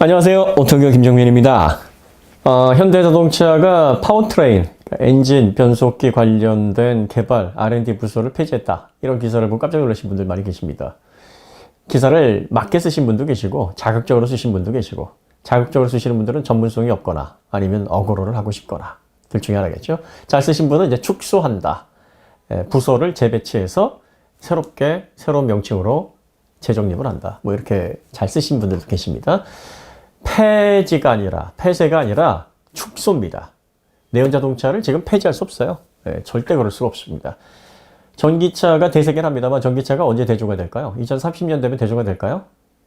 안녕하세요. 오토교 김정민입니다. 현대자동차가 파워트레인, 엔진, 변속기 관련된 개발, R&D 부서를 폐지했다. 이런 기사를 보고 깜짝 놀라신 분들 많이 계십니다. 기사를 맞게 쓰신 분도 계시고 자극적으로 쓰신 분도 계시고, 자극적으로 쓰시는 분들은 전문성이 없거나 아니면 어그로를 하고 싶거나 둘 중에 하나겠죠. 잘 쓰신 분은 이제 축소한다. 부서를 재배치해서 새로운 명칭으로 재정립을 한다. 뭐 이렇게 잘 쓰신 분들도 계십니다. 폐지가 아니라, 폐쇄가 아니라 축소입니다. 내연자동차를 지금 폐지할 수 없어요. 절대 그럴 수가 없습니다. 전기차가 대세긴 합니다만 전기차가 언제 대조가 될까요? 2030년 되면 대조가 될까요?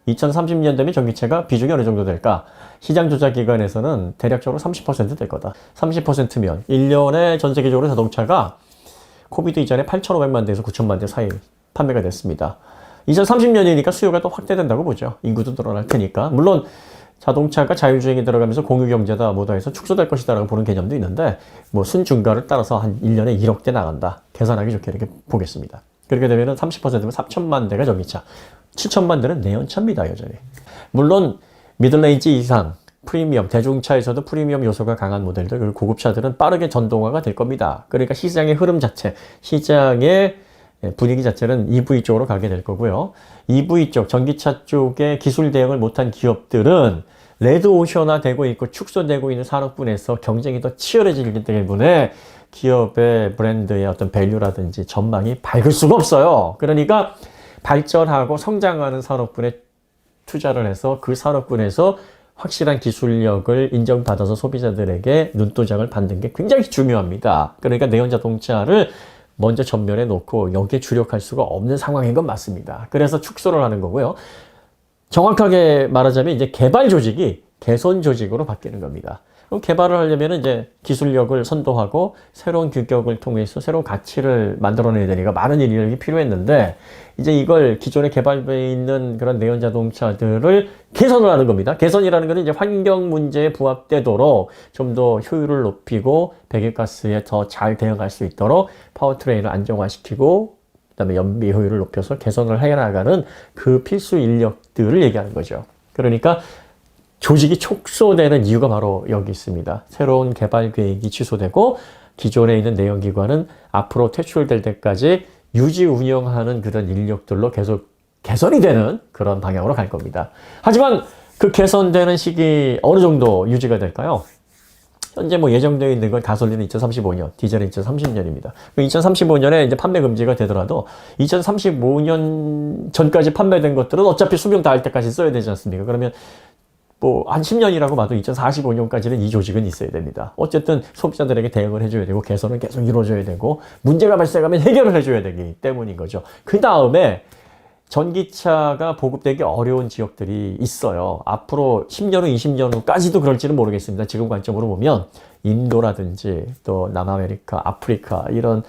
2030년 되면 전기차가 비중이 어느 정도 될까? 시장 조사 기관에서는 대략적으로 30% 될 거다. 30%면 1년에 전 세계적으로 자동차가 코비드 이전에 8,500만 대에서 9,000만 대 사이 판매가 됐습니다. 2030년이니까 수요가 또 확대된다고 보죠. 인구도 늘어날 테니까. 물론 자동차가 자율주행이 들어가면서 공유경제다 뭐다 해서 축소될 것이다 라고 보는 개념도 있는데, 뭐 순중가를 따라서 한 1년에 1억 대 나간다. 계산하기 좋게 이렇게 보겠습니다. 그렇게 되면 30%면 4천만 대가 전기차, 7천만 대는 내연차입니다, 여전히. 물론 미들레인지 이상 프리미엄, 대중차에서도 프리미엄 요소가 강한 모델들, 그리고 고급차들은 빠르게 전동화가 될 겁니다. 그러니까 시장의 흐름 자체, 시장의 분위기 자체는 EV 쪽으로 가게 될 거고요. EV 쪽, 전기차 쪽에 기술 대응을 못한 기업들은 레드오션화 되고 있고 축소되고 있는 산업군에서 경쟁이 더 치열해지기 때문에 기업의 브랜드의 어떤 밸류라든지 전망이 밝을 수가 없어요. 그러니까 발전하고 성장하는 산업군에 투자를 해서 그 산업군에서 확실한 기술력을 인정받아서 소비자들에게 눈도장을 받는 게 굉장히 중요합니다. 그러니까 내연자동차를 먼저 전면에 놓고 여기에 주력할 수가 없는 상황인 건 맞습니다. 그래서 축소를 하는 거고요. 정확하게 말하자면 이제 개발 조직이 개선 조직으로 바뀌는 겁니다. 그럼 개발을 하려면 이제 기술력을 선도하고 새로운 규격을 통해서 새로운 가치를 만들어내야 되니까 많은 인력이 필요했는데, 이제 이걸 기존에 개발되어 있는 그런 내연자동차들을 개선을 하는 겁니다. 개선이라는 것은 이제 환경 문제에 부합되도록 좀 더 효율을 높이고 배기가스에 더 잘 대응할 수 있도록 파워트레인을 안정화시키고 그다음에 연비 효율을 높여서 개선을 해나가는 그 필수 인력들을 얘기하는 거죠. 그러니까 조직이 축소되는 이유가 바로 여기 있습니다. 새로운 개발 계획이 취소되고 기존에 있는 내연기관은 앞으로 퇴출될 때까지 유지 운영하는 그런 인력들로 계속 개선이 되는 그런 방향으로 갈 겁니다. 하지만 그 개선되는 시기 어느 정도 유지가 될까요? 현재 뭐 예정되어 있는 건 가솔린은 2035년, 디젤은 2030년입니다. 2035년에 이제 판매 금지가 되더라도 2035년 전까지 판매된 것들은 어차피 수명 다할 때까지 써야 되지 않습니까? 그러면 뭐 한 10년이라고 봐도 2045년까지는 이 조직은 있어야 됩니다. 어쨌든 소비자들에게 대응을 해줘야 되고 개선은 계속 이루어져야 되고 문제가 발생하면 해결을 해줘야 되기 때문인 거죠. 그 다음에 전기차가 보급되기 어려운 지역들이 있어요. 앞으로 10년 후, 20년 후까지도 그럴지는 모르겠습니다. 지금 관점으로 보면 인도라든지 또 남아메리카, 아프리카 이런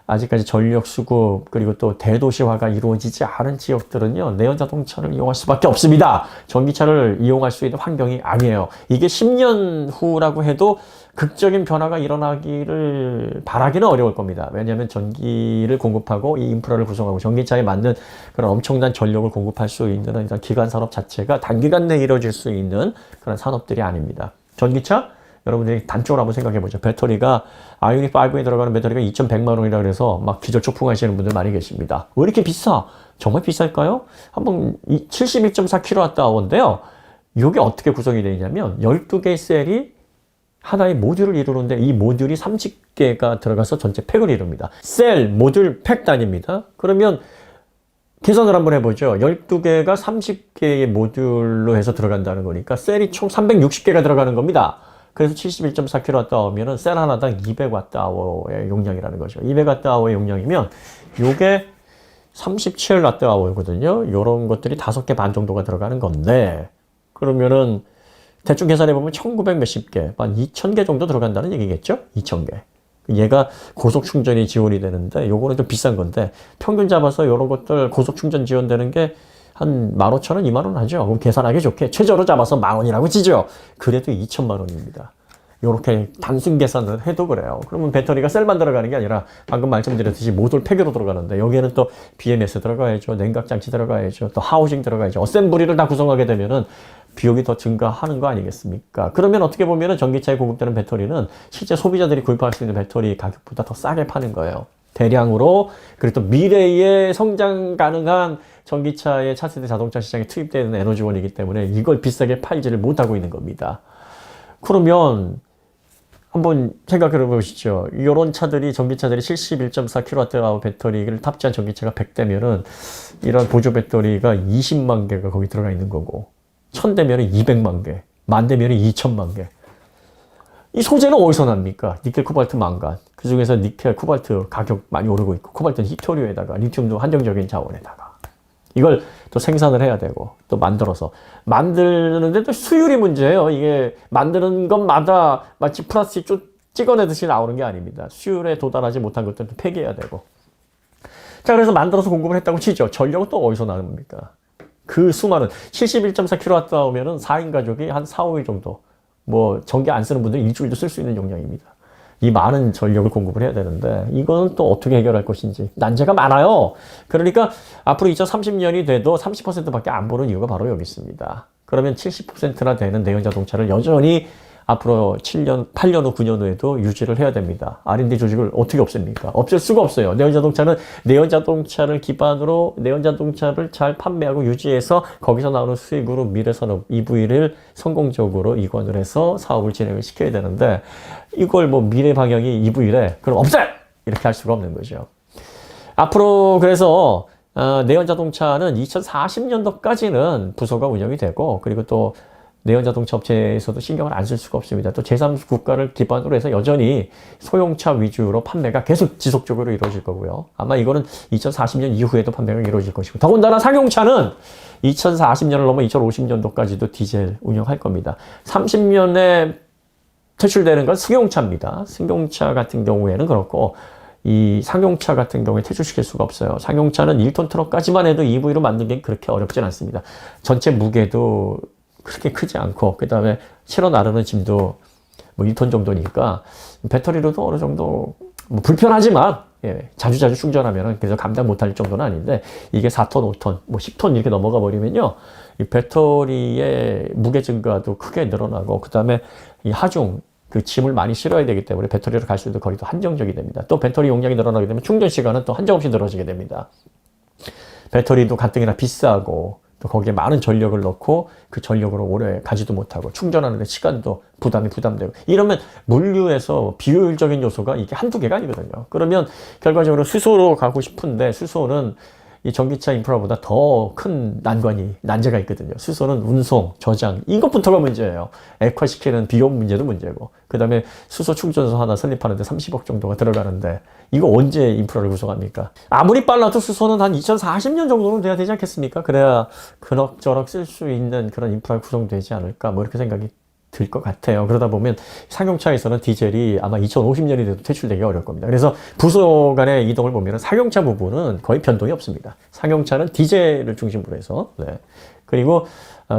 아직까지 전력 수급 그리고 또 대도시화가 이루어지지 않은 지역들은요, 내연자동차를 이용할 수밖에 없습니다. 전기차를 이용할 수 있는 환경이 아니에요. 이게 10년 후라고 해도 극적인 변화가 일어나기를 바라기는 어려울 겁니다. 왜냐하면 전기를 공급하고 이 인프라를 구성하고 전기차에 맞는 그런 엄청난 전력을 공급할 수 있는 이런 기관 산업 자체가 단기간 내에 이루어질 수 있는 그런 산업들이 아닙니다. 전기차? 여러분들이 단적으로 한번 생각해 보죠. 배터리가 아이오닉 5에 들어가는 배터리가 2,100만 원이라 그래서 막 기절 초풍하시는 분들 많이 계십니다. 왜 이렇게 비싸? 정말 비쌀까요? 한번 71.4kWh인데요. 이게 어떻게 구성이 되어 있냐면 12개의 셀이 하나의 모듈을 이루는데 이 모듈이 30개가 들어가서 전체 팩을 이룹니다. 셀, 모듈, 팩 단위입니다. 그러면 계산을 한번 해보죠. 12개가 30개의 모듈로 해서 들어간다는 거니까 셀이 총 360개가 들어가는 겁니다. 그래서 71.4kWh면은 셀 하나당 200Wh의 용량이라는 거죠. 200Wh의 용량이면 요게 37Wh거든요. 요런 것들이 5개 반 정도가 들어가는 건데, 그러면은 대충 계산해보면 1900 몇십 개, 한 2000개 정도 들어간다는 얘기겠죠? 2000개. 얘가 고속 충전이 지원이 되는데 요거는 좀 비싼 건데, 평균 잡아서 요런 것들 고속 충전 지원되는 게 한 15,000원, 2만 원 하죠. 그럼 계산하기 좋게 최저로 잡아서 10,000원이라고 치죠. 그래도 2천만 원입니다. 이렇게 단순 계산을 해도 그래요. 그러면 배터리가 셀만 들어가는 게 아니라 방금 말씀드렸듯이 모듈 폐기로 들어가는데 여기에는 또 BMS 들어가야죠. 냉각장치 들어가야죠. 또 하우징 들어가야죠. 어셈블리를 다 구성하게 되면은 비용이 더 증가하는 거 아니겠습니까? 그러면 어떻게 보면은 전기차에 공급되는 배터리는 실제 소비자들이 구입할 수 있는 배터리 가격보다 더 싸게 파는 거예요. 대량으로. 그리고 또 미래에 성장 가능한 전기차의 차세대 자동차 시장에 투입되는 에너지원이기 때문에 이걸 비싸게 팔지를 못하고 있는 겁니다. 그러면 한번 생각해 보시죠. 이런 차들이, 전기차들이 71.4kWh 배터리를 탑재한 전기차가 100대면은 이런 보조 배터리가 20만 개가 거기 들어가 있는 거고, 1000대면은 200만 개, 10,000대면은 2천만 개. 이 소재는 어디서 납니까? 니켈, 코발트, 망간. 그 중에서 니켈, 코발트 가격 많이 오르고 있고, 코발트는 히토류에다가, 리튬도 한정적인 자원에다가. 이걸 또 생산을 해야 되고, 또 만들어서. 만드는데 또 수율이 문제예요. 이게 만드는 것마다 마치 플라스틱 찍어내듯이 나오는 게 아닙니다. 수율에 도달하지 못한 것들은 또 폐기해야 되고. 자, 그래서 만들어서 공급을 했다고 치죠. 전력은 또 어디서 나옵니까? 그 수많은 71.4kW 나오면은 4인 가족이 한 4, 5일 정도, 뭐 전기 안 쓰는 분들은 일주일도 쓸 수 있는 용량입니다. 이 많은 전력을 공급을 해야 되는데 이거는 또 어떻게 해결할 것인지 난제가 많아요. 그러니까 앞으로 2030년이 돼도 30%밖에 안 보는 이유가 바로 여기 있습니다. 그러면 70%나 되는 내연 자동차를 여전히 앞으로 7년, 8년 후, 9년 후에도 유지를 해야 됩니다. R&D 조직을 어떻게 없앱니까? 없앨 수가 없어요. 내연 자동차는 내연 자동차를 기반으로 내연 자동차를 잘 판매하고 유지해서 거기서 나오는 수익으로 미래산업 EV를 성공적으로 이관을 해서 사업을 진행을 시켜야 되는데 이걸 뭐 미래 방향이 EV래. 그럼 없애! 이렇게 할 수가 없는 거죠. 앞으로 그래서 내연 자동차는 2040년도까지는 부서가 운영이 되고 그리고 또 내연 자동차 업체에서도 신경을 안 쓸 수가 없습니다. 또 제3 국가를 기반으로 해서 여전히 소형차 위주로 판매가 계속 지속적으로 이루어질 거고요. 아마 이거는 2040년 이후에도 판매가 이루어질 것이고 더군다나 상용차는 2040년을 넘어 2050년도까지도 디젤 운영할 겁니다. 30년에 퇴출되는 건 승용차입니다. 승용차 같은 경우에는 그렇고 이 상용차 같은 경우에 퇴출시킬 수가 없어요. 상용차는 1톤 트럭까지만 해도 EV로 만든 게 그렇게 어렵진 않습니다. 전체 무게도 그렇게 크지 않고 그 다음에 실어 나르는 짐도 뭐 1톤 정도니까 배터리로도 어느 정도 뭐 불편하지만 자주자주 충전하면 그래서 감당 못할 정도는 아닌데 이게 4톤, 5톤, 뭐 10톤 이렇게 넘어가 버리면요 이 배터리의 무게 증가도 크게 늘어나고 그 다음에 이 하중 그 짐을 많이 실어야 되기 때문에 배터리로 갈 수 있는 거리도 한정적이 됩니다. 또 배터리 용량이 늘어나게 되면 충전 시간은 또 한정없이 늘어지게 됩니다. 배터리도 가뜩이나 비싸고 또 거기에 많은 전력을 넣고 그 전력으로 오래 가지도 못하고 충전하는 데 시간도 부담되고 이러면 물류에서 비효율적인 요소가 이게 한두 개가 아니거든요. 그러면 결과적으로 수소로 가고 싶은데 수소는 이 전기차 인프라보다 더 큰 난제가 있거든요. 수소는 운송, 저장 이것부터가 문제예요. 액화시키는 비용 문제도 문제고 그 다음에 수소 충전소 하나 설립하는데 30억 정도가 들어가는데 이거 언제 인프라를 구성합니까? 아무리 빨라도 수소는 한 2040년 정도는 돼야 되지 않겠습니까? 그래야 그럭저럭 쓸 수 있는 그런 인프라가 구성되지 않을까 뭐 이렇게 생각이 들 것 같아요. 그러다 보면 상용차에서는 디젤이 아마 2050년이 돼도 퇴출되기 어려울 겁니다. 그래서 부서 간의 이동을 보면 상용차 부분은 거의 변동이 없습니다. 상용차는 디젤을 중심으로 해서 그리고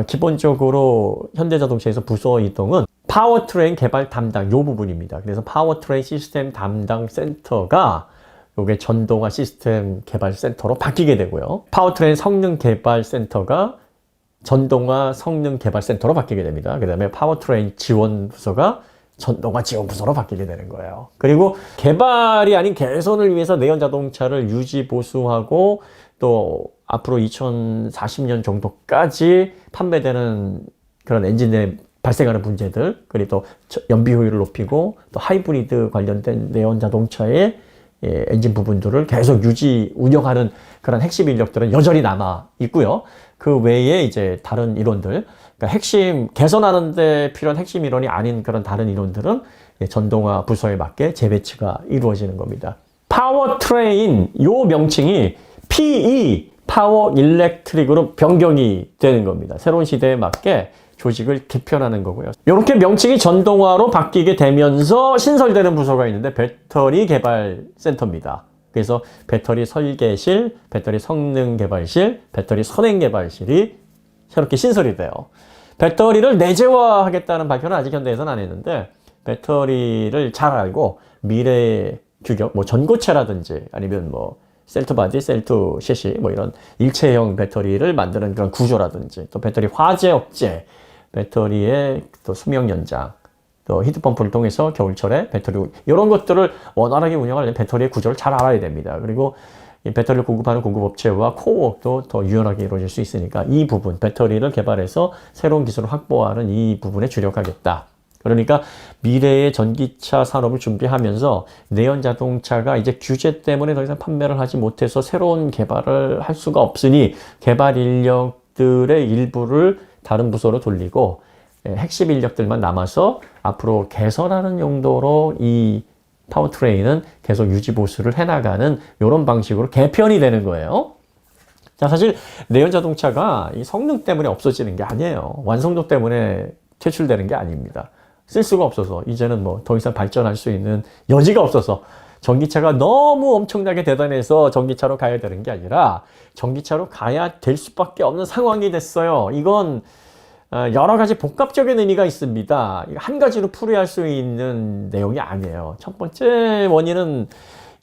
기본적으로 현대자동차에서 부서 이동은 파워트레인 개발 담당 요 부분입니다. 그래서 파워트레인 시스템 담당 센터가 요게 전동화 시스템 개발 센터로 바뀌게 되고요. 파워트레인 성능 개발 센터가 전동화 성능 개발 센터로 바뀌게 됩니다. 그 다음에 파워트레인 지원 부서가 전동화 지원 부서로 바뀌게 되는 거예요. 그리고 개발이 아닌 개선을 위해서 내연 자동차를 유지 보수하고 또 앞으로 2040년 정도까지 판매되는 그런 엔진에 발생하는 문제들, 그리고 또 연비 효율을 높이고 또 하이브리드 관련된 내연 자동차의 엔진 부분들을 계속 운영하는 그런 핵심 인력들은 여전히 남아 있고요. 그 외에 이제 다른 인원들, 그러니까 핵심 개선하는 데 필요한 핵심 인원이 아닌 그런 다른 인원들은 전동화 부서에 맞게 재배치가 이루어지는 겁니다. 파워트레인 요 명칭이 PE 파워 일렉트릭으로 변경이 되는 겁니다. 새로운 시대에 맞게 조직을 개편하는 거고요. 이렇게 명칭이 전동화로 바뀌게 되면서 신설되는 부서가 있는데 배터리 개발 센터입니다. 그래서 배터리 설계실, 배터리 성능 개발실, 배터리 선행 개발실이 새롭게 신설이 돼요. 배터리를 내재화하겠다는 발표는 아직 현대에서는 안 했는데 배터리를 잘 알고 미래의 규격, 뭐 전고체라든지 아니면 뭐 셀2 바디, 셀2 셰시 뭐 이런 일체형 배터리를 만드는 그런 구조라든지 또 배터리 화재 억제, 배터리의 또 수명 연장, 또 히트펌프를 통해서 겨울철에 배터리 이런 것들을 원활하게 운영하려면 배터리의 구조를 잘 알아야 됩니다. 그리고 이 배터리를 공급하는 공급업체와 코어웍도 더 유연하게 이루어질 수 있으니까 이 부분, 배터리를 개발해서 새로운 기술을 확보하는 이 부분에 주력하겠다. 그러니까 미래의 전기차 산업을 준비하면서 내연 자동차가 이제 규제 때문에 더 이상 판매를 하지 못해서 새로운 개발을 할 수가 없으니 개발 인력들의 일부를 다른 부서로 돌리고 핵심 인력들만 남아서 앞으로 개선하는 용도로 이 파워트레인은 계속 유지 보수를 해나가는 이런 방식으로 개편이 되는 거예요. 자, 사실 내연 자동차가 이 성능 때문에 없어지는 게 아니에요. 완성도 때문에 퇴출되는 게 아닙니다. 쓸 수가 없어서 이제는 뭐 더 이상 발전할 수 있는 여지가 없어서 전기차가 너무 엄청나게 대단해서 전기차로 가야 되는 게 아니라 전기차로 가야 될 수밖에 없는 상황이 됐어요. 이건 여러 가지 복합적인 의미가 있습니다. 한 가지로 풀이할 수 있는 내용이 아니에요. 첫 번째 원인은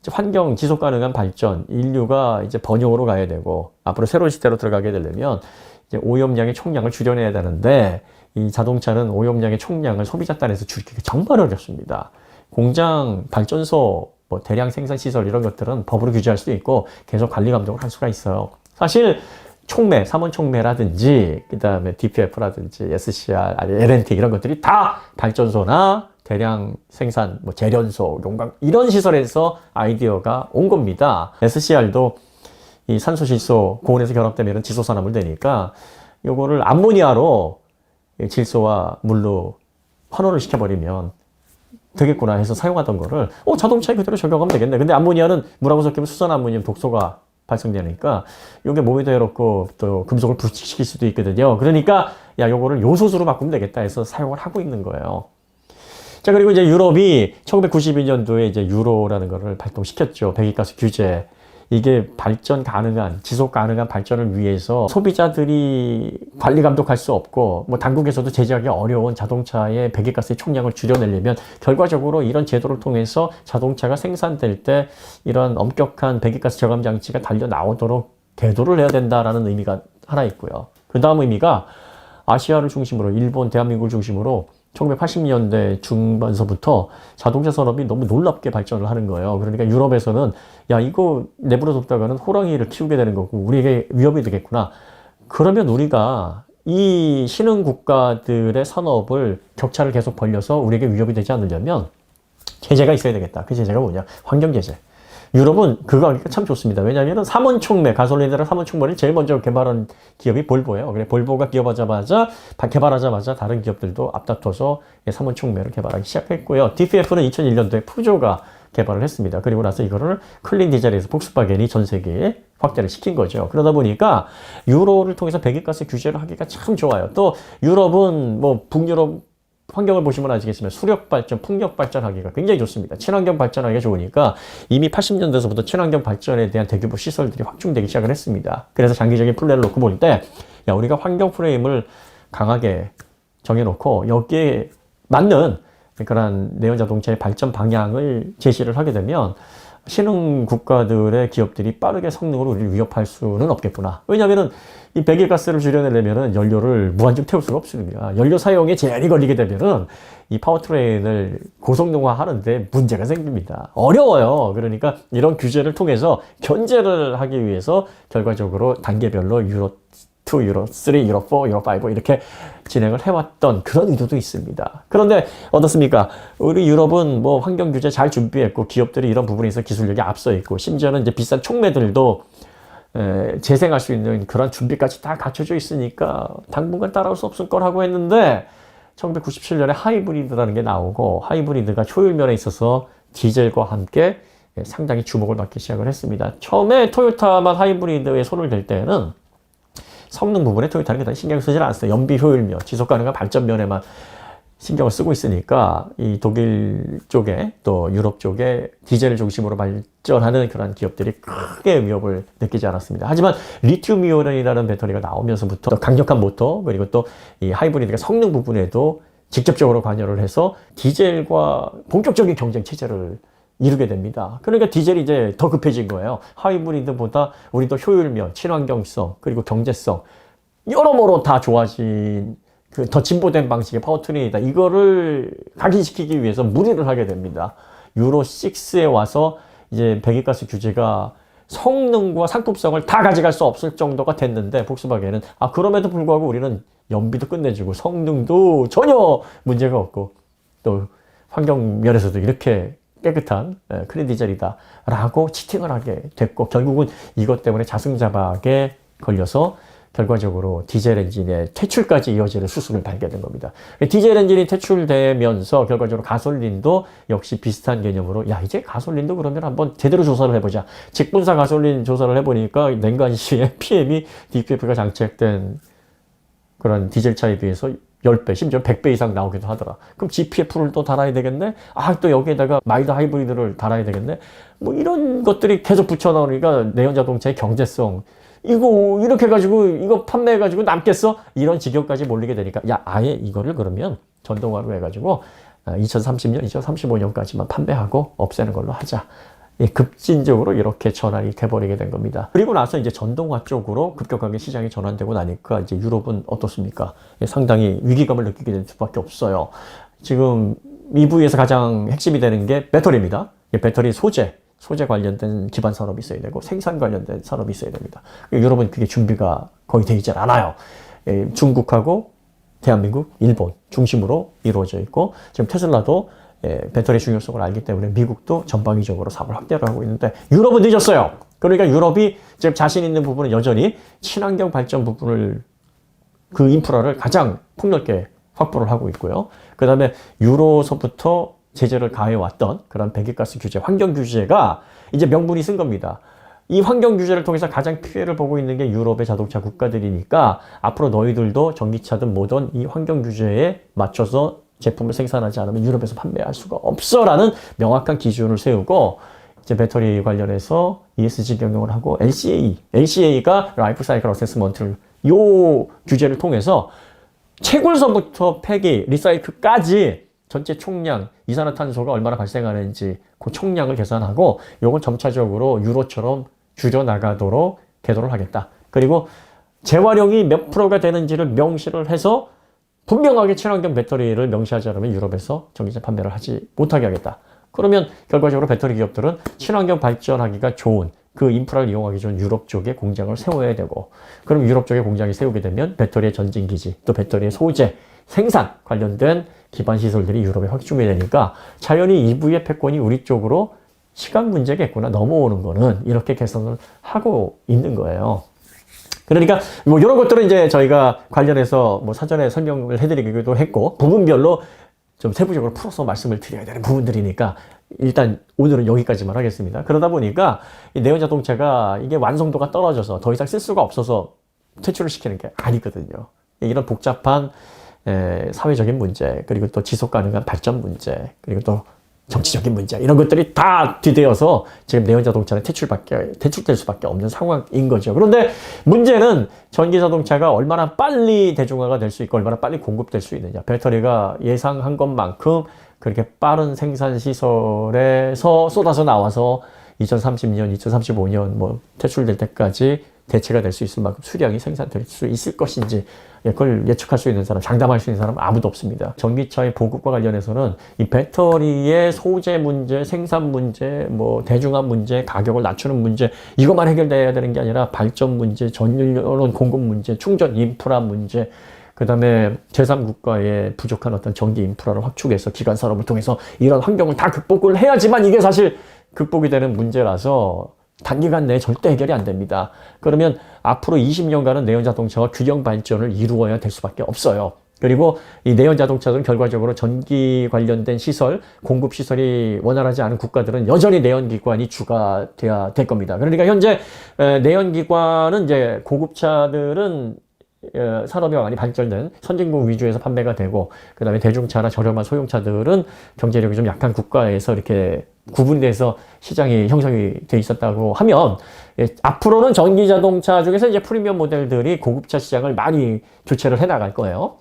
환경 지속 가능한 발전, 인류가 이제 번영으로 가야 되고 앞으로 새로운 시대로 들어가게 되려면 이제 오염량의 총량을 줄여내야 되는데 이 자동차는 오염량의 총량을 소비자 단에서 줄이기가 정말 어렵습니다. 공장, 발전소, 뭐 대량 생산 시설 이런 것들은 법으로 규제할 수 있고 계속 관리 감독을 할 수가 있어요. 사실 촉매, 삼원 촉매라든지 그다음에 DPF라든지 SCR, 아니 LNT 이런 것들이 다 발전소나 대량 생산, 뭐 재련소, 용광 이런 시설에서 아이디어가 온 겁니다. SCR도 이 산소, 질소, 고온에서 결합되면 지소산화물 되니까 요거를 암모니아로 질소와 물로 환원을 시켜버리면 되겠구나 해서 사용하던 거를 자동차에 그대로 적용하면 되겠네. 근데 암모니아는 물하고 섞이면 수산암모니움 독소가 발생되니까 이게 몸에 더 해롭고 또 금속을 불식시킬 수도 있거든요. 그러니까 야 요거를 요소수로 바꾸면 되겠다 해서 사용을 하고 있는 거예요. 자, 그리고 이제 유럽이 1992년도에 이제 유로라는 거를 발동시켰죠. 배기가스 규제. 이게 발전 가능한, 지속 가능한 발전을 위해서 소비자들이 관리 감독할 수 없고, 뭐 당국에서도 제재하기 어려운 자동차의 배기가스의 총량을 줄여내려면 결과적으로 이런 제도를 통해서 자동차가 생산될 때 이런 엄격한 배기가스 저감 장치가 달려 나오도록 계도를 해야 된다라는 의미가 하나 있고요. 그 다음 의미가 아시아를 중심으로, 일본, 대한민국을 중심으로 1980년대 중반서부터 자동차 산업이 너무 놀랍게 발전을 하는 거예요. 그러니까 유럽에서는 야 이거 내버려 뒀다가는 호랑이를 키우게 되는 거고 우리에게 위협이 되겠구나. 그러면 우리가 이 신흥 국가들의 산업을 격차를 계속 벌려서 우리에게 위협이 되지 않으려면 제재가 있어야 되겠다. 그 제재가 뭐냐? 환경 제재. 유럽은 그거 하니까 참 좋습니다. 왜냐하면 삼원촉매, 가솔린이랑 삼원촉매를 제일 먼저 개발한 기업이 볼보예요. 그래 볼보가 개발하자마자 다른 기업들도 앞다퉈서 삼원촉매를 개발하기 시작했고요. DPF는 2001년도에 푸조가 개발을 했습니다. 그리고 나서 이거를 클린 디젤에서 폭스바겐이 전 세계에 확대를 시킨 거죠. 그러다 보니까 유로를 통해서 배기가스 규제를 하기가 참 좋아요. 또 유럽은 뭐 북유럽 환경을 보시면 아시겠지만 수력 발전, 풍력 발전하기가 굉장히 좋습니다. 친환경 발전하기가 좋으니까 이미 80년대서부터 친환경 발전에 대한 대규모 시설들이 확충되기 시작을 했습니다. 그래서 장기적인 플랜을 놓고 볼 때 야, 우리가 환경 프레임을 강하게 정해놓고 여기에 맞는 그런 내연 자동차의 발전 방향을 제시를 하게 되면 신흥 국가들의 기업들이 빠르게 성능으로 우리를 위협할 수는 없겠구나. 왜냐하면은 이 배기가스를 줄여내려면은 연료를 무한정 태울 수가 없습니다. 연료 사용에 제한이 걸리게 되면은 이 파워트레인을 고성능화 하는데 문제가 생깁니다. 어려워요. 그러니까 이런 규제를 통해서 견제를 하기 위해서 결과적으로 단계별로 유로 2, 유로 3, 유로 4, 유로 5 이렇게 진행을 해왔던 그런 의도도 있습니다. 그런데 어떻습니까? 우리 유럽은 뭐 환경 규제 잘 준비했고 기업들이 이런 부분에서 기술력이 앞서 있고 심지어는 이제 비싼 촉매들도 재생할 수 있는 그런 준비까지 다 갖춰져 있으니까 당분간 따라올 수 없을 거라고 했는데 1997년에 하이브리드라는 게 나오고 하이브리드가 효율 면에 있어서 디젤과 함께 상당히 주목을 받기 시작을 했습니다. 처음에 토요타만 하이브리드에 손을 댈 때는 성능 부분에 토요타는 그다지 신경을 쓰지 않았어요. 연비 효율면, 지속 가능한 발전면에만 신경을 쓰고 있으니까 이 독일 쪽에 또 유럽 쪽에 디젤을 중심으로 발전하는 그런 기업들이 크게 위협을 느끼지 않았습니다. 하지만 리튬 이온이라는 배터리가 나오면서부터 더 강력한 모터 그리고 또 이 하이브리드가 성능 부분에도 직접적으로 관여를 해서 디젤과 본격적인 경쟁 체제를 이루게 됩니다. 그러니까 디젤이 이제 더 급해진 거예요. 하이브리드보다 우리도 효율면, 친환경성, 그리고 경제성 여러모로 다 좋아진 그 더 진보된 방식의 파워트레인이다. 이거를 각인시키기 위해서 무리를 하게 됩니다. 유로 6에 와서 이제 배기가스 규제가 성능과 상품성을 다 가져갈 수 없을 정도가 됐는데 볼kswagen은 그럼에도 불구하고 우리는 연비도 끝내주고 성능도 전혀 문제가 없고 또 환경 면에서도 이렇게 깨끗한 클린 디젤이다 라고 치팅을 하게 됐고, 결국은 이것 때문에 자승자박에 걸려서 결과적으로 디젤 엔진의 퇴출까지 이어지는 수순을 밟게 된 겁니다. 디젤 엔진이 퇴출되면서 결과적으로 가솔린도 역시 비슷한 개념으로 이제 가솔린도 그러면 한번 제대로 조사를 해보자. 직분사 가솔린 조사를 해보니까 냉간시에 PM이 DPF가 장착된 그런 디젤차에 비해서 10배, 심지어 100배 이상 나오기도 하더라. 그럼 GPF를 또 달아야 되겠네? 또 여기에다가 마일드 하이브리드를 달아야 되겠네? 뭐 이런 것들이 계속 붙여나오니까 내연 자동차의 경제성, 이거 이렇게 해가지고 이거 판매해가지고 남겠어? 이런 지경까지 몰리게 되니까 아예 이거를 그러면 전동화로 해가지고 2030년, 2035년까지만 판매하고 없애는 걸로 하자. 급진적으로 이렇게 전환이 돼버리게 된 겁니다. 그리고 나서 이제 전동화 쪽으로 급격하게 시장이 전환되고 나니까 이제 유럽은 어떻습니까? 상당히 위기감을 느끼게 될 수밖에 없어요. 지금 EV에서 가장 핵심이 되는 게 배터리입니다. 배터리 소재 관련된 기반 산업이 있어야 되고 생산 관련된 산업이 있어야 됩니다. 유럽은 그게 준비가 거의 되어 있지 않아요. 중국하고 대한민국, 일본 중심으로 이루어져 있고, 지금 테슬라도 배터리 중요성을 알기 때문에 미국도 전방위적으로 사업을 확대를 하고 있는데 유럽은 늦었어요. 그러니까 유럽이 지금 자신 있는 부분은 여전히 친환경 발전 부분을, 그 인프라를 가장 폭넓게 확보를 하고 있고요. 그 다음에 유로서부터 제재를 가해왔던 그런 배기가스 규제, 환경 규제가 이제 명분이 쓴 겁니다. 이 환경 규제를 통해서 가장 피해를 보고 있는 게 유럽의 자동차 국가들이니까 앞으로 너희들도 전기차든 뭐든 이 환경 규제에 맞춰서 제품을 생산하지 않으면 유럽에서 판매할 수가 없어라는 명확한 기준을 세우고, 이제 배터리 관련해서 ESG 경영을 하고 LCA가 라이프 사이클 어세스먼트를 요 규제를 통해서 채굴서부터 폐기, 리사이클까지 전체 총량, 이산화탄소가 얼마나 발생하는지 그 총량을 계산하고 요건 점차적으로 유로처럼 줄여나가도록 계도를 하겠다. 그리고 재활용이 몇 프로가 되는지를 명시를 해서 분명하게 친환경 배터리를 명시하지 않으면 유럽에서 전기차 판매를 하지 못하게 하겠다. 그러면 결과적으로 배터리 기업들은 친환경 발전하기가 좋은 그 인프라를 이용하기 좋은 유럽 쪽에 공장을 세워야 되고, 그럼 유럽 쪽에 공장이 세우게 되면 배터리의 전진기지, 또 배터리의 소재, 생산 관련된 기반 시설들이 유럽에 확충이 되니까 자연히 EV의 패권이 우리 쪽으로 시간 문제겠구나 넘어오는 거는 이렇게 개선을 하고 있는 거예요. 그러니까 뭐 이런 것들은 이제 저희가 관련해서 뭐 사전에 설명을 해드리기도 했고 부분별로 좀 세부적으로 풀어서 말씀을 드려야 되는 부분들이니까 일단 오늘은 여기까지만 하겠습니다. 그러다 보니까 이 내연 자동차가 이게 완성도가 떨어져서 더 이상 쓸 수가 없어서 퇴출을 시키는 게 아니거든요. 이런 복잡한 사회적인 문제, 그리고 또 지속 가능한 발전 문제, 그리고 또 정치적인 문제, 이런 것들이 다 뒤대어서 지금 내연 자동차는 퇴출될 수밖에 없는 상황인 거죠. 그런데 문제는 전기 자동차가 얼마나 빨리 대중화가 될 수 있고 얼마나 빨리 공급될 수 있느냐. 배터리가 예상한 것만큼 그렇게 빠른 생산 시설에서 쏟아져 나와서 2030년, 2035년 뭐 퇴출될 때까지 대체가 될 수 있을 만큼 수량이 생산될 수 있을 것인지 그걸 예측할 수 있는 사람, 장담할 수 있는 사람은 아무도 없습니다. 전기차의 보급과 관련해서는 이 배터리의 소재 문제, 생산 문제, 뭐 대중화 문제, 가격을 낮추는 문제, 이것만 해결돼야 되는 게 아니라 발전 문제, 전력 공급 문제, 충전 인프라 문제, 그 다음에 제3국가의 부족한 어떤 전기 인프라를 확충해서 기간 산업을 통해서 이런 환경을 다 극복을 해야지만 이게 사실 극복이 되는 문제라서 단기간 내에 절대 해결이 안 됩니다. 그러면 앞으로 20년간은 내연 자동차와 균형 발전을 이루어야 될 수밖에 없어요. 그리고 이 내연 자동차들은 결과적으로 전기 관련된 시설, 공급 시설이 원활하지 않은 국가들은 여전히 내연기관이 주가 돼야 될 겁니다. 그러니까 현재 내연기관은 이제 고급차들은 산업이 많이 발전된 선진국 위주에서 판매가 되고, 그 다음에 대중차나 저렴한 소형차들은 경제력이 좀 약한 국가에서 이렇게 구분돼서 시장이 형성이 돼 있었다고 하면, 앞으로는 전기 자동차 중에서 이제 프리미엄 모델들이 고급차 시장을 많이 교체를 해 나갈 거예요.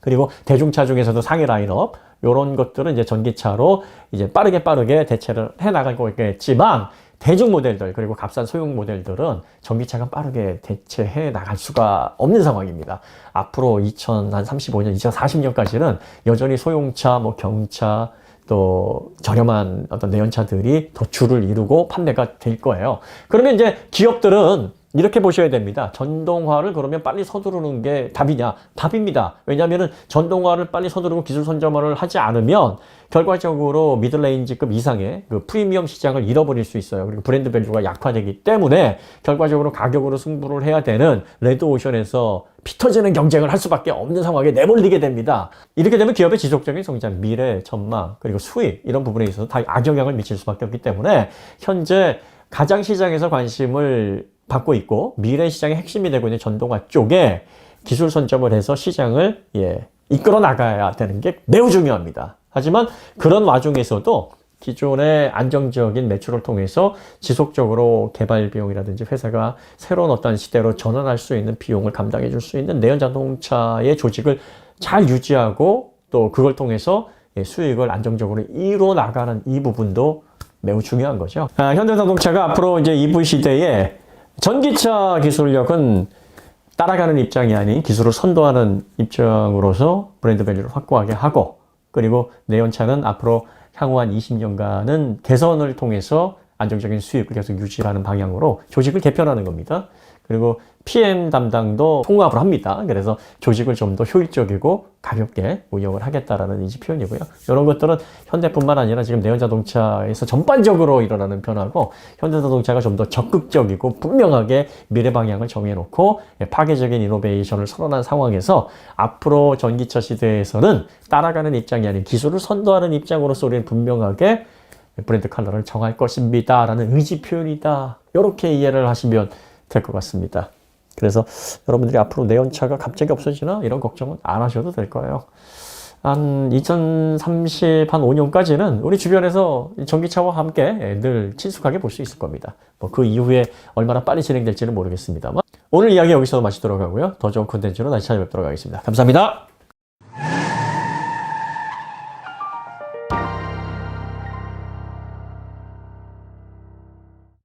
그리고 대중차 중에서도 상위 라인업 이런 것들은 이제 전기차로 이제 빠르게 대체를 해 나갈 거겠지만 대중 모델들 그리고 값싼 소형 모델들은 전기차가 빠르게 대체해 나갈 수가 없는 상황입니다. 앞으로 2035년, 2040년까지는 여전히 소형차, 뭐 경차, 또 저렴한 어떤 내연차들이 더 줄을 이루고 판매가 될 거예요. 그러면 이제 기업들은 이렇게 보셔야 됩니다. 전동화를 그러면 빨리 서두르는 게 답이냐? 답입니다. 왜냐하면 전동화를 빨리 서두르고 기술 선점을 하지 않으면 결과적으로 미들레인지급 이상의 그 프리미엄 시장을 잃어버릴 수 있어요. 그리고 브랜드 밸류가 약화되기 때문에 결과적으로 가격으로 승부를 해야 되는 레드오션에서 피 터지는 경쟁을 할 수밖에 없는 상황에 내몰리게 됩니다. 이렇게 되면 기업의 지속적인 성장, 미래, 전망, 그리고 수익 이런 부분에 있어서 다 악영향을 미칠 수밖에 없기 때문에 현재 가장 시장에서 관심을 받고 있고 미래 시장의 핵심이 되고 있는 전동화 쪽에 기술 선점을 해서 시장을 이끌어 나가야 되는 게 매우 중요합니다. 하지만 그런 와중에서도 기존의 안정적인 매출을 통해서 지속적으로 개발 비용이라든지 회사가 새로운 어떤 시대로 전환할 수 있는 비용을 감당해 줄 수 있는 내연 자동차의 조직을 잘 유지하고 또 그걸 통해서 수익을 안정적으로 이뤄 나가는 이 부분도 매우 중요한 거죠. 현대자동차가 앞으로 이제 EV 시대에 전기차 기술력은 따라가는 입장이 아닌 기술을 선도하는 입장으로서 브랜드 밸류를 확고하게 하고 그리고 내연차는 앞으로 향후 한 20년간은 개선을 통해서 안정적인 수익을 계속 유지하는 방향으로 조직을 개편하는 겁니다. 그리고 PM 담당도 통합을 합니다. 그래서 조직을 좀 더 효율적이고 가볍게 운영을 하겠다라는 의지 표현이고요. 이런 것들은 현대뿐만 아니라 지금 내연자동차에서 전반적으로 일어나는 변화고 현대자동차가 좀 더 적극적이고 분명하게 미래 방향을 정해놓고 파괴적인 이노베이션을 선언한 상황에서 앞으로 전기차 시대에서는 따라가는 입장이 아닌 기술을 선도하는 입장으로서 우리는 분명하게 브랜드 컬러를 정할 것입니다. 라는 의지 표현이다. 이렇게 이해를 하시면 될 것 같습니다. 그래서 여러분들이 앞으로 내연차가 갑자기 없어지나 이런 걱정은 안 하셔도 될 거예요. 한 2035년까지는 우리 주변에서 전기차와 함께 늘 친숙하게 볼 수 있을 겁니다. 뭐 그 이후에 얼마나 빨리 진행될지는 모르겠습니다만 오늘 이야기 여기서 마치도록 하고요. 더 좋은 콘텐츠로 다시 찾아뵙도록 하겠습니다. 감사합니다.